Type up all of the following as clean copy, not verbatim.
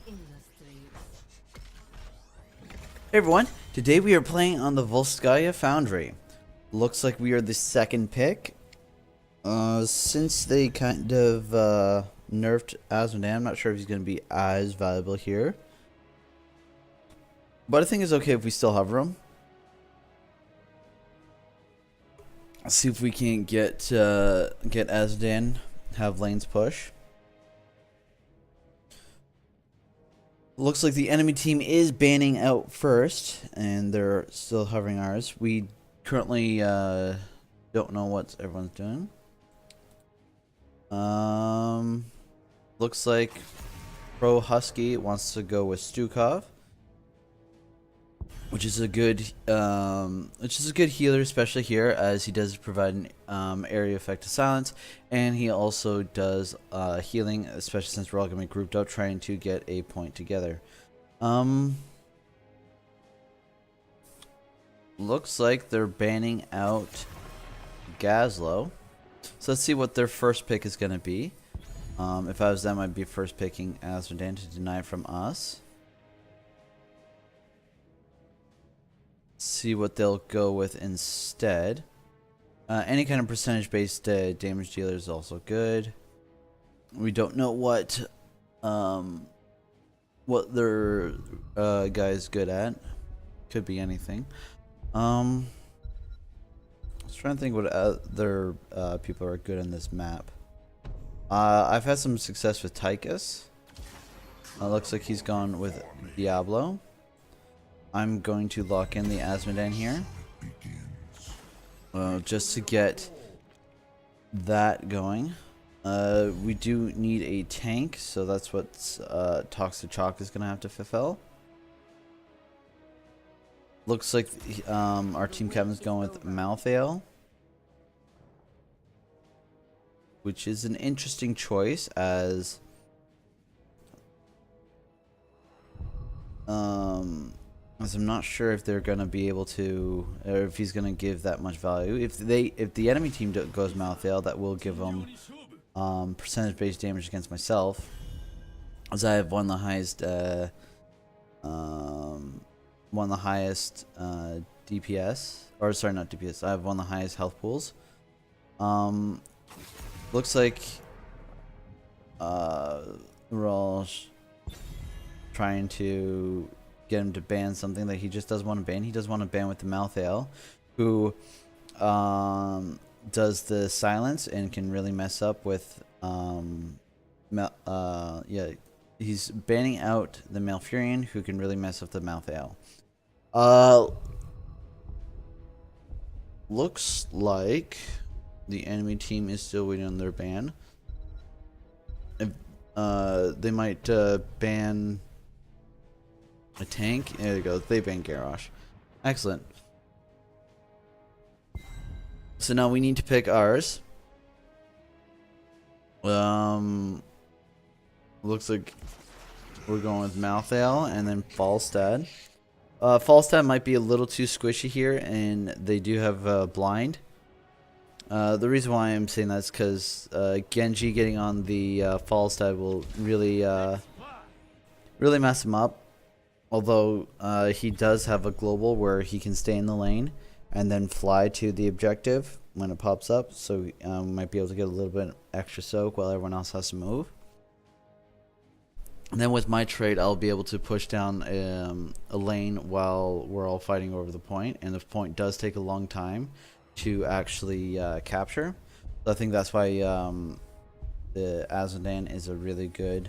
Hey everyone, today we are playing on the Volskaya Foundry. Looks like we are the second pick. Since they kind of nerfed Azmodan, I'm not sure if he's going to be as valuable here. But I think it's okay if we still have room. Let's see if we can get Azmodan, have lanes push. Looks like the enemy team is banning out first, and they're still hovering ours. We currently don't know what everyone's doing. Looks like Pro Husky wants to go with Stukov, which is a good healer, especially here, as he does provide an area effect of silence, and he also does healing, especially since we're all gonna be grouped up trying to get a point together. Looks like they're banning out Gazlo, so let's see what their first pick is gonna be. If I was them, I'd be first picking Azmodan to deny it from us. See what they'll go with instead. Any kind of percentage based damage dealer is also good. We don't know what their guy's good at. Could be anything. I was trying to think what other people are good on this map. I've had some success with Tychus. Looks like he's gone with Diablo. I'm going to lock in the Azmodan here, just to get that going. We do need a tank, so that's what Toxic Chalk is going to have to fulfill. Looks like our team captain's going with Malthael, which is an interesting choice, as I'm not sure if they're gonna be able to, or if he's gonna give that much value. If the enemy team goes Malthael, that will give them percentage-based damage against myself, as I have one of the highest DPS, or sorry, not DPS. I have one of the highest health pools. Looks like we're all trying to get him to ban something that he just doesn't want to ban. He does want to ban with the Malthael, who does the silence and can really mess up with yeah, he's banning out the Malfurion, who can really mess up the Malthael. Looks like the enemy team is still waiting on their ban. If, they might ban a tank. There you go. They ban Garrosh. Excellent. So now we need to pick ours. Looks like we're going with Malthael and then Falstad. Falstad might be a little too squishy here, and they do have blind. The reason why I'm saying that is because Genji getting on the Falstad will really mess him up. Although he does have a global where he can stay in the lane and then fly to the objective when it pops up, so might be able to get a little bit extra soak while everyone else has to move. And then with my trade, I'll be able to push down a lane while we're all fighting over the point, and the point does take a long time to actually capture. So I think that's why the Azmodan is a really good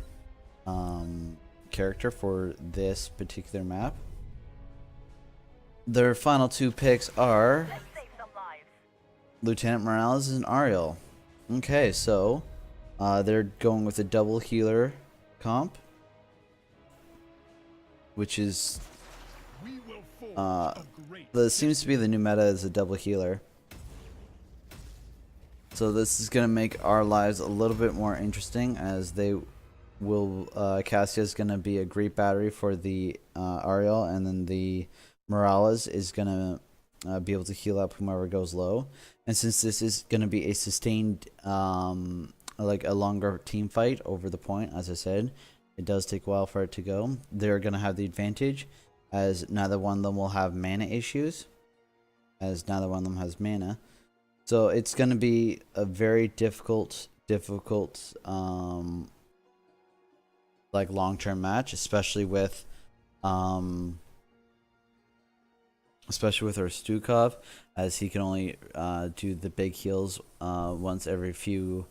character for this particular map. Their final two picks are Lieutenant Morales and Ariel. Okay, so they're going with a double healer comp, which is that seems to be the new meta, is a double healer. So this is going to make our lives a little bit more interesting, as they will Cassia is going to be a great battery for the Ariel, and then the Morales is going to be able to heal up whomever goes low. And since this is going to be a sustained like a longer team fight over the point, as I said, It does take a while for it to go. They're going to have the advantage as neither one of them will have mana issues, as neither one of them has mana. So it's going to be a very difficult like long-term match, especially with our Stukov, as he can only do the big heals once every few,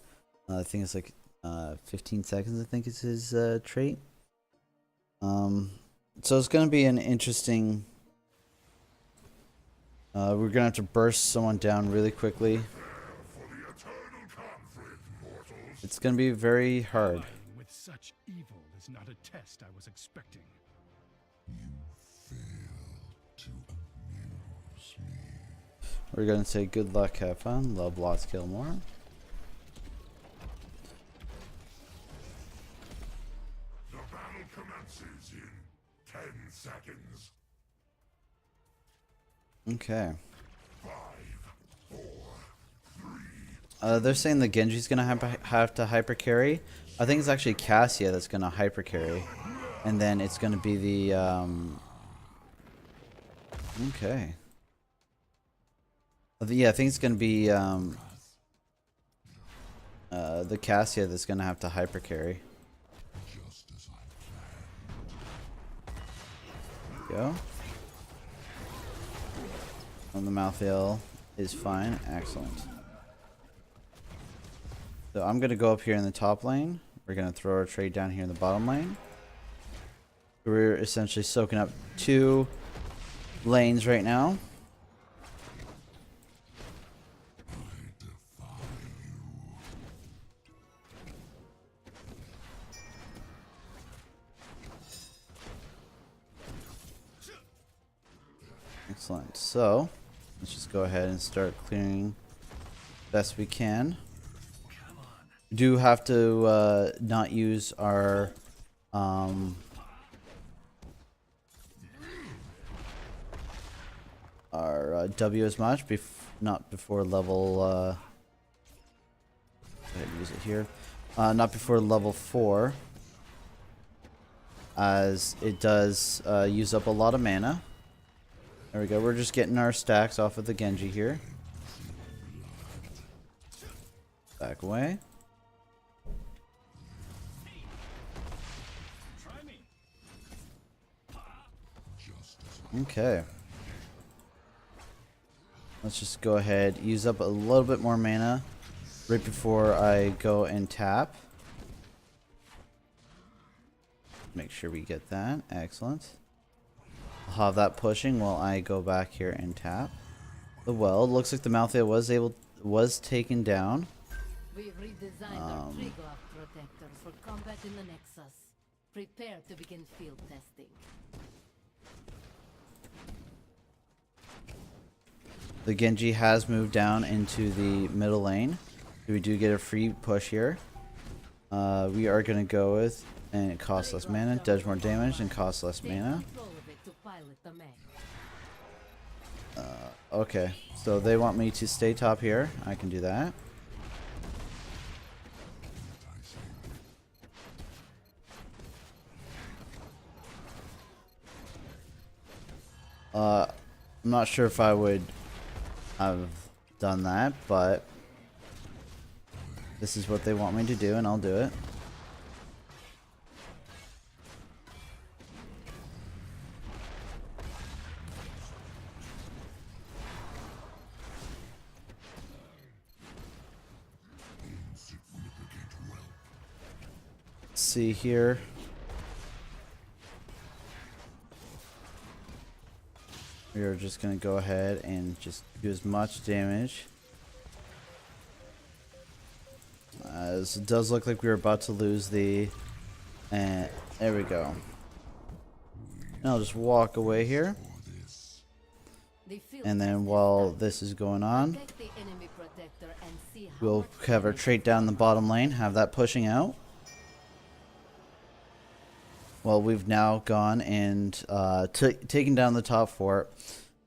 I think it's like 15 seconds, I think is his trait. So it's going to be an interesting, we're going to have to burst someone down really quickly. It's going to be very hard. With such evil is not a test I was expecting. We're going to say good luck, have fun, love, lots, kill more. The battle commences in 10 seconds. Okay. 5, 4, 3. They're saying the Genji's going to have to hyper carry. I think it's actually Cassia that's going to hyper carry. And then it's going to be the... Okay. Yeah, I think it's going to be the Cassia that's going to have to hyper carry. Go. And the Malthael is fine. Excellent. So I'm going to go up here in the top lane. We're going to throw our trade down here in the bottom lane. We're essentially soaking up 2 lanes right now. Excellent. So let's just go ahead and start clearing best we can. We do have to not use our W as much, not before level go ahead and use it here. Not before level 4, as it does use up a lot of mana. There we go. We're just getting our stacks off of the Genji here. Back away. Okay. Let's just go ahead, use up a little bit more mana right before I go and tap. Make sure we get that. Excellent. I'll have that pushing while I go back here and tap. The well, looks like the Malthael was taken down. We've redesigned our Triglav protectors for combat in the Nexus. Prepare to begin field testing. The Genji has moved down into the middle lane. We do get a free push here. We are going to go with, and it costs less mana, does more damage, and costs less mana. Okay, so they want me to stay top here. I can do that. I'm not sure if I would have done that, but this is what they want me to do, and I'll do it. Let's see here. We are just going to go ahead and just do as much damage. As it does look like we are about to lose the... And there we go. And I'll just walk away here. And then while this is going on, we'll have our trait down the bottom lane, have that pushing out. Well, we've now gone and taken down the top fort.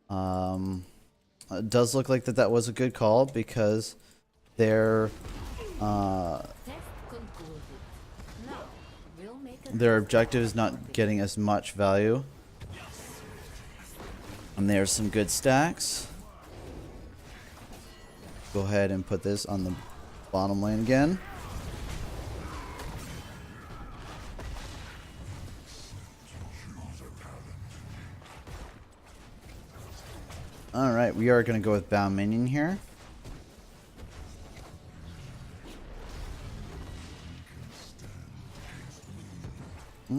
It does look like that was a good call, because they're their objective is not getting as much value. And there's some good stacks. Go ahead and put this on the bottom lane again. Alright, we are going to go with bound minion here.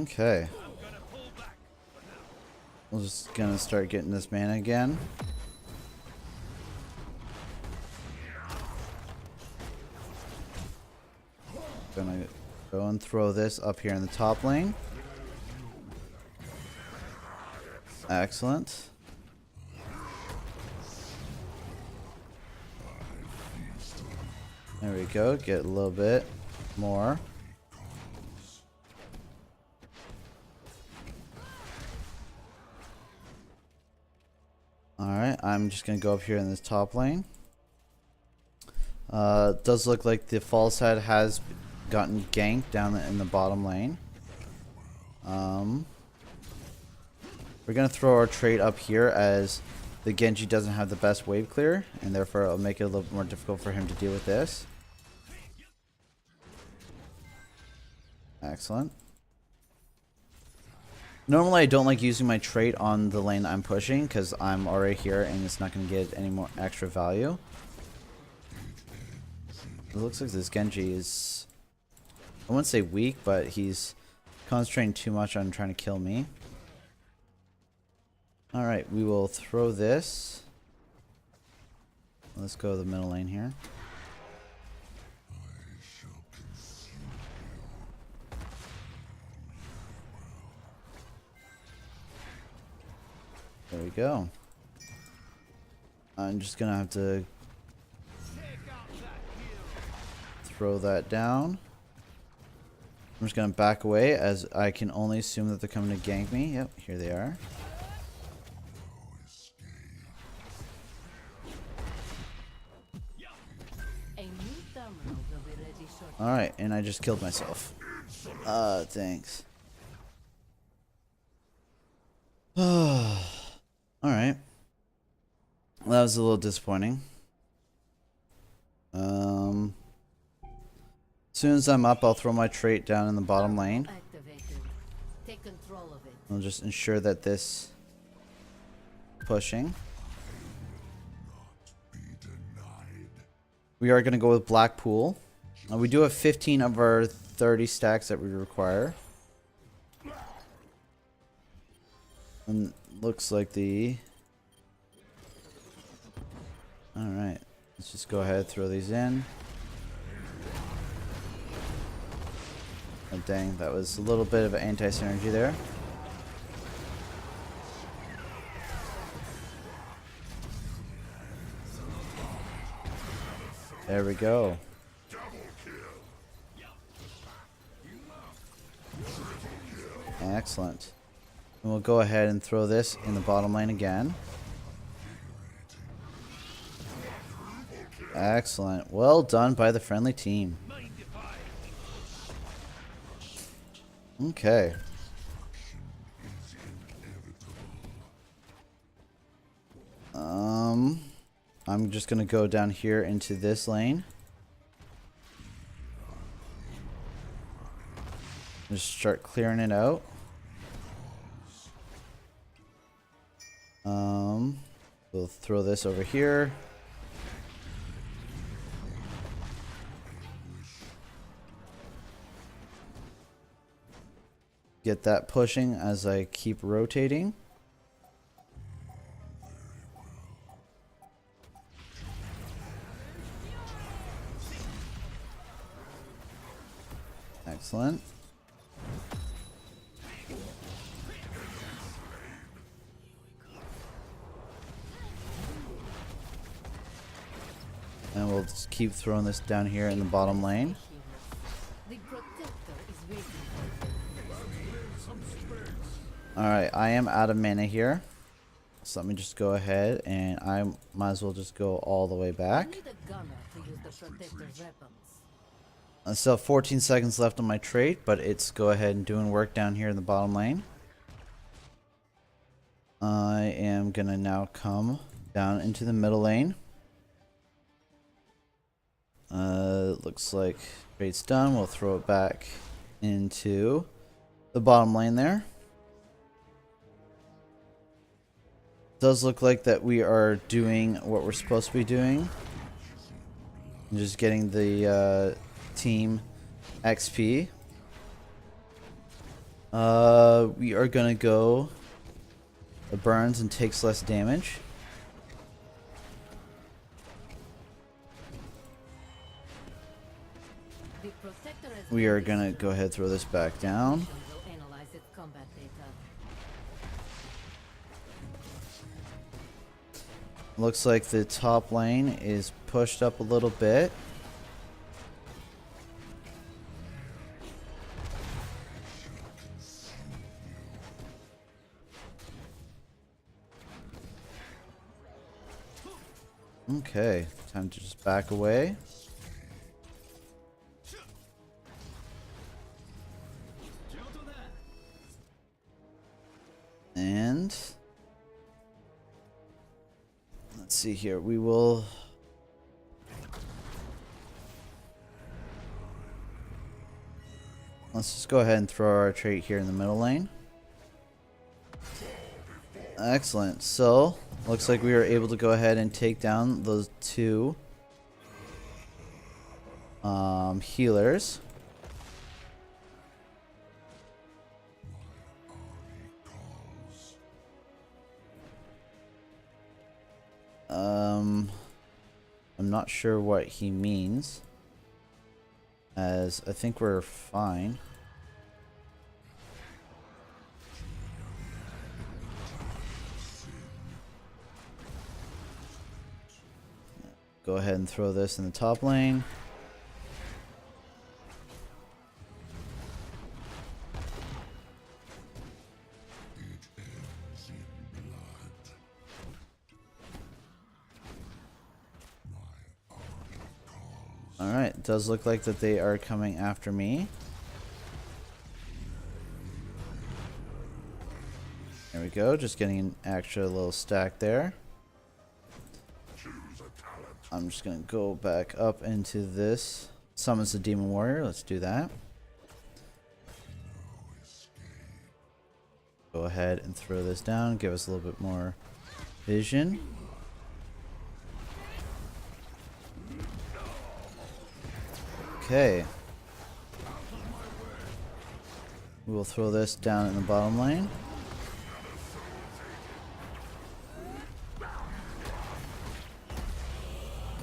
Okay. We're just going to start getting this mana again. Gonna go and throw this up here in the top lane. Excellent. There we go. Get a little bit more. Alright, I'm just going to go up here in this top lane. It does look like the false head has gotten ganked down in the bottom lane. We're going to throw our trait up here as the Genji doesn't have the best wave clear, and therefore it'll make it a little bit more difficult for him to deal with this. Excellent. Normally I don't like using my trait on the lane I'm pushing because I'm already here and it's not going to get any more extra value. It looks like this Genji is, I wouldn't say weak, but he's concentrating too much on trying to kill me. Alright, we will throw this. Let's go to the middle lane here. There we go. I'm just gonna have to throw that down. I'm just gonna back away as I can only assume that they're coming to gank me. Yep, here they are. Alright, and I just killed myself. Thanks. Alright. That was a little disappointing. As soon as I'm up, I'll throw my trait down in the bottom lane. Take control of it. I'll just ensure that this pushing. We are going to go with Blackpool. We do have 15 of our 30 stacks that we require. And looks like the... Alright. Let's just go ahead and throw these in. Oh dang, that was a little bit of anti-synergy there. There we go. Excellent. And we'll go ahead and throw this in the bottom lane again. Excellent. Well done by the friendly team. Okay. I'm just gonna go down here into this lane. Just start clearing it out. We'll throw this over here. Get that pushing as I keep rotating. Excellent. And we'll just keep throwing this down here in the bottom lane. The protector is waiting. Alright, I am out of mana here. So let me just go ahead and I might as well just go all the way back. Need a gunner to use the protector's weapons. I still have 14 seconds left on my trait, but it's go ahead and doing work down here in the bottom lane. I am gonna now come down into the middle lane. Looks like trait's done. We'll throw it back into the bottom lane there. Does look like that we are doing what we're supposed to be doing. And just getting the team XP. We are gonna go the burns and takes less damage. The Protector has We been are gonna destroyed. go ahead and throw this back down. We'll analyze its combat data. Looks like the top lane is pushed up a little bit. Okay, time to just back away. And let's see here. We will let's just go ahead and throw our trait here in the middle lane. Excellent. So, looks like we were able to go ahead and take down those two healers. I'm not sure what he means, as I think we're fine. Go ahead and throw this in the top lane. Alright, it does look like that they are coming after me. There we go, just getting an extra little stack there. I'm just gonna go back up into this. Summons the Demon Warrior, let's do that. Go ahead and throw this down, give us a little bit more vision. Okay. We will throw this down in the bottom lane.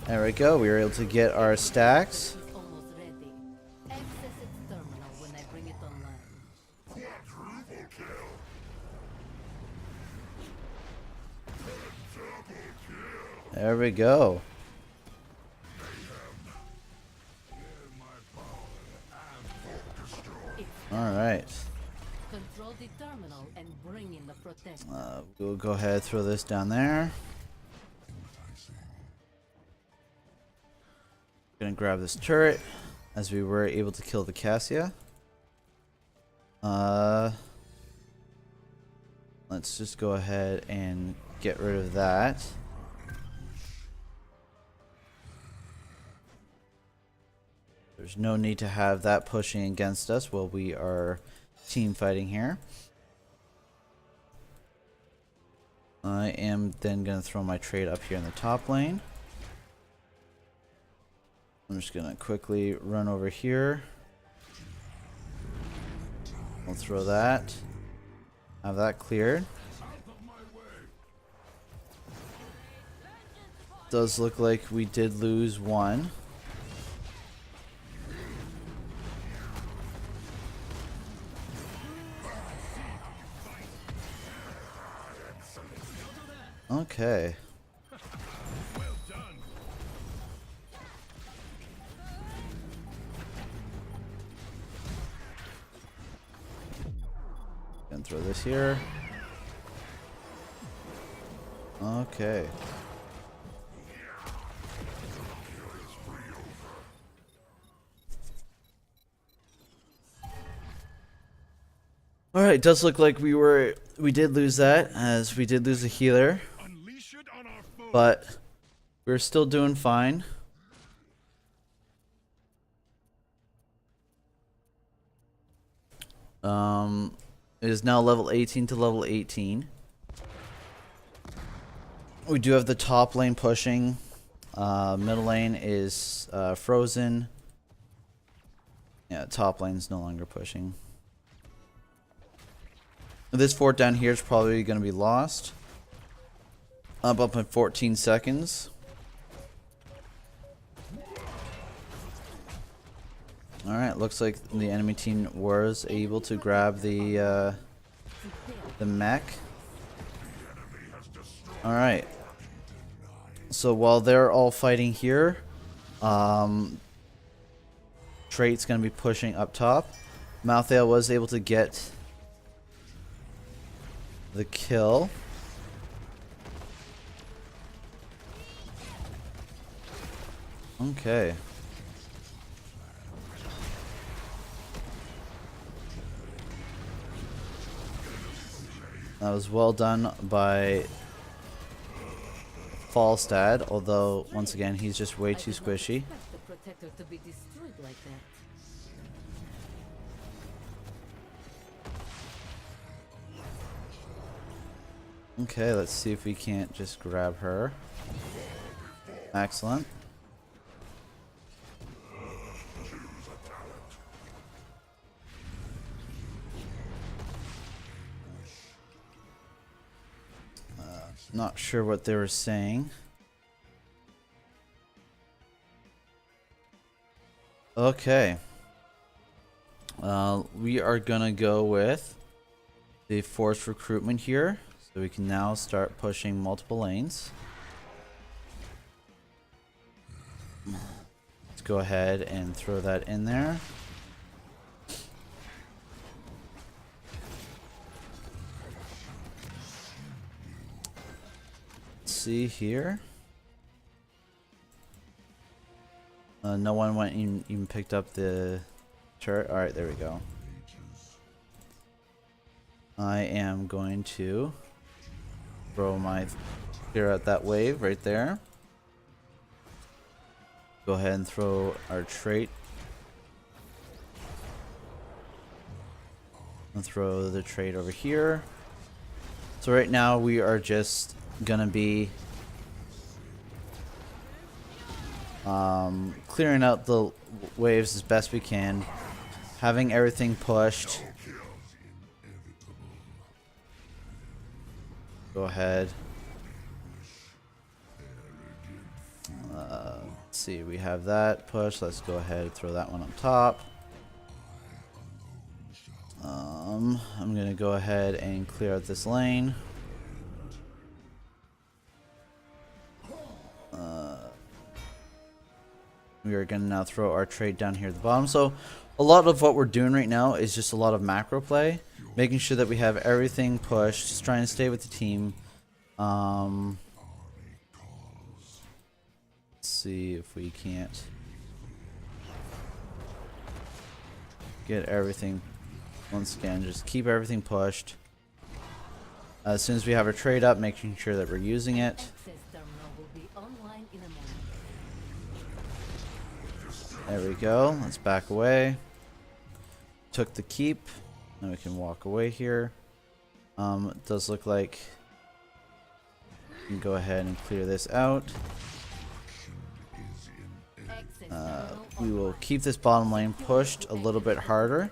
There we go. We were able to get our stacks. It's almost ready. Access its terminal when I bring it online. Quadruple kill. Double kill. There we go. All right. Control the terminal and bring in the Protector. We'll go ahead and throw this down there. Gonna grab this turret as we were able to kill the Cassia. Let's just go ahead and get rid of that. There's no need to have that pushing against us while we are team fighting here. I am then going to throw my trade up here in the top lane. I'm just going to quickly run over here. We'll throw that. Have that cleared. Does look like we did lose one. Okay. Gonna throw this here. Okay. Alright, does look like we did lose that, as we did lose a healer, Unleash it on our foe. but we're still doing fine. It is now level 18 to level 18. We do have the top lane pushing. Middle lane is frozen. Yeah, top lane's no longer pushing. This fort down here is probably going to be lost. Up in 14 seconds. Alright, looks like the enemy team was able to grab the mech. Alright. So while they're all fighting here, Trait's going to be pushing up top. Malthael was able to get the kill. Okay. That was well done by Volskaya, although once again he's just way too squishy. Expect the protector to be destroyed like that. Okay, let's see if we can't just grab her. Excellent. Not sure what they were saying. Okay. We are gonna go with the forced recruitment here. So we can now start pushing multiple lanes. Let's go ahead and throw that in there. Let's see here. No one went even picked up the turret. Alright, there we go. I am going to throw my clear out that wave right there. Go ahead and throw our trait. And throw the trait over here. So right now we are just gonna be clearing out the waves as best we can, having everything pushed. Go ahead. Let's see, we have that push. Let's go ahead and throw that one up top. I'm gonna go ahead and clear out this lane. We are gonna now throw our trade down here at the bottom. So a lot of what we're doing right now is just a lot of macro play, making sure that we have everything pushed, just trying to stay with the team. Let's see if we can't get everything. Once again, just keep everything pushed. As soon as we have our trade up, making sure that we're using it. Access terminal will be online in a moment. There we go. Let's back away. Took the keep. Now we can walk away here. It does look like we can go ahead and clear this out. Access terminal We will online. keep this bottom lane pushed a little bit harder.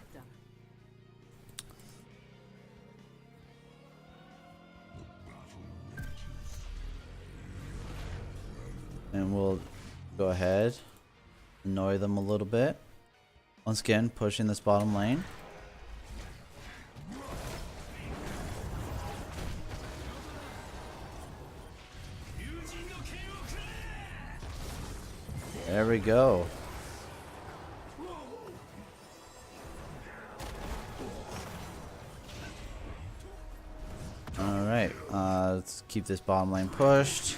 And we'll go ahead, annoy them a little bit. Once again, pushing this bottom lane. There we go. Alright, let's keep this bottom lane pushed.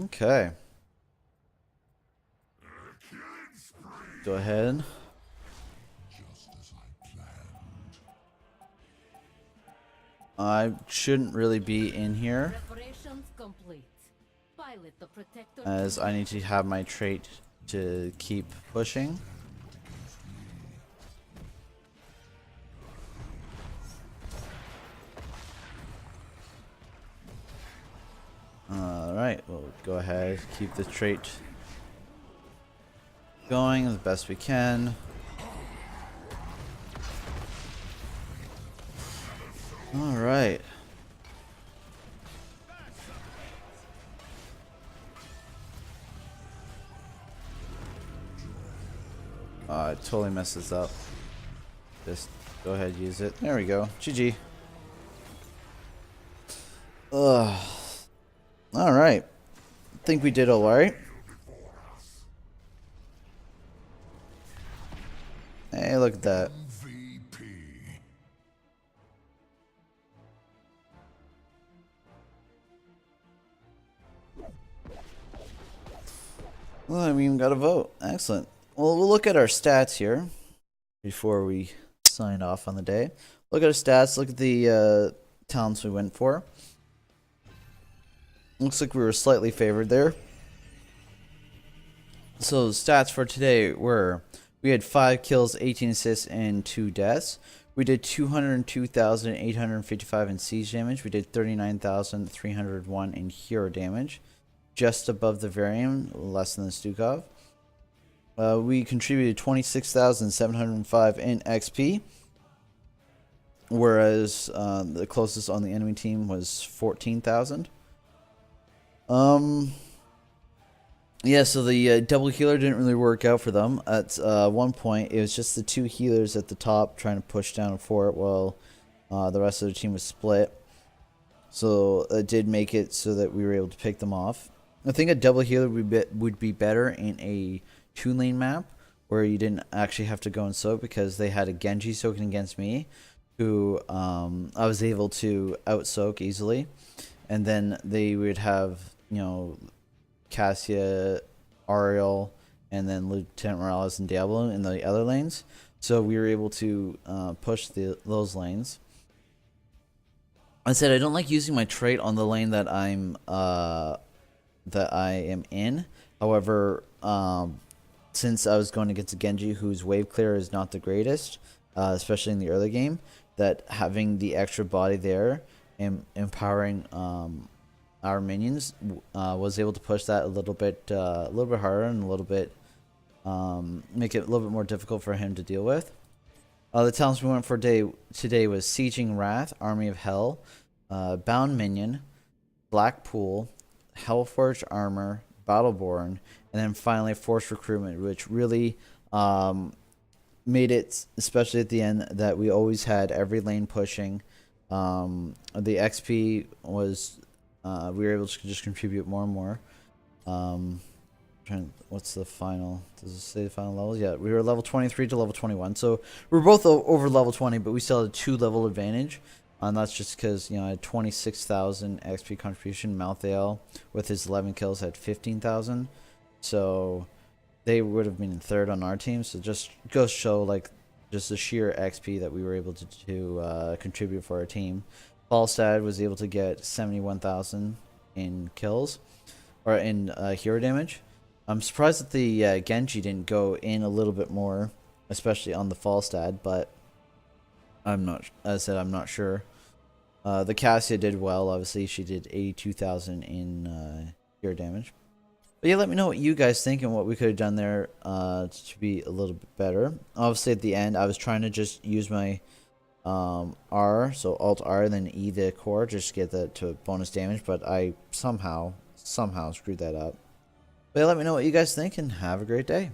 Okay. Go ahead. I shouldn't really be in here, Preparations complete. Pilot the protector. as I need to have my trait to keep pushing. Alright, we'll go ahead, keep the trait going as best we can. Alright. I totally messed this up. Just go ahead, use it. There we go. GG. Ugh. Alright. Think we did alright. Hey, look at that. VP. Well, I mean, got a vote. Excellent. Well, we'll look at our stats here before we sign off on the day. Look at our stats. Look at the talents we went for. Looks like we were slightly favored there. So stats for today were: we had 5 kills, 18 assists, and 2 deaths. We did 202,855 in siege damage. We did 39,301 in hero damage, just above the Varian, less than the Stukov. We contributed 26,705 in XP, whereas the closest on the enemy team was 14,000. Yeah, so the double healer didn't really work out for them. At one point, it was just the 2 healers at the top trying to push down a fort while the rest of the team was split. So it did make it so that we were able to pick them off. I think a double healer would be better in a 2-lane map where you didn't actually have to go and soak, because they had a Genji soaking against me, who I was able to out-soak easily. And then they would have, you know, Cassia, Ariel, and then Lieutenant Morales and Diablo in the other lanes. So we were able to push those lanes. I said I don't like using my trait on the lane that I am in. However, since I was going against a Genji whose wave clear is not the greatest, especially in the early game, that having the extra body there and empowering our minions was able to push that a little bit harder and a little bit make it a little bit more difficult for him to deal with. The talents we went for today was Sieging Wrath, Army of Hell, Bound Minion, Black Pool, Hellforged Armor, Battleborn, and then finally Forced Recruitment, which really made it, especially at the end, that we always had every lane pushing. The XP was we were able to just contribute more and more. What's the final? Does it say the final levels? Yeah, we were level 23 to level 21, so we're both over level 20, but we still had a 2-level advantage. And that's just because, you know, I had 26,000 XP contribution. Malthael with his 11 kills had 15,000, so they would have been in third on our team. So just goes to show, like, just the sheer XP that we were able to contribute for our team. Falstad was able to get 71,000 in kills, or in hero damage. I'm surprised that the Genji didn't go in a little bit more, especially on the Falstad, but I'm not, as I said, I'm not sure. The Cassia did well, obviously. She did 82,000 in hero damage. But yeah, let me know what you guys think and what we could have done there to be a little bit better. Obviously, at the end, I was trying to just use my R, so Alt R, and then E the core, just to get that to bonus damage, but I somehow screwed that up. But yeah, let me know what you guys think, and have a great day.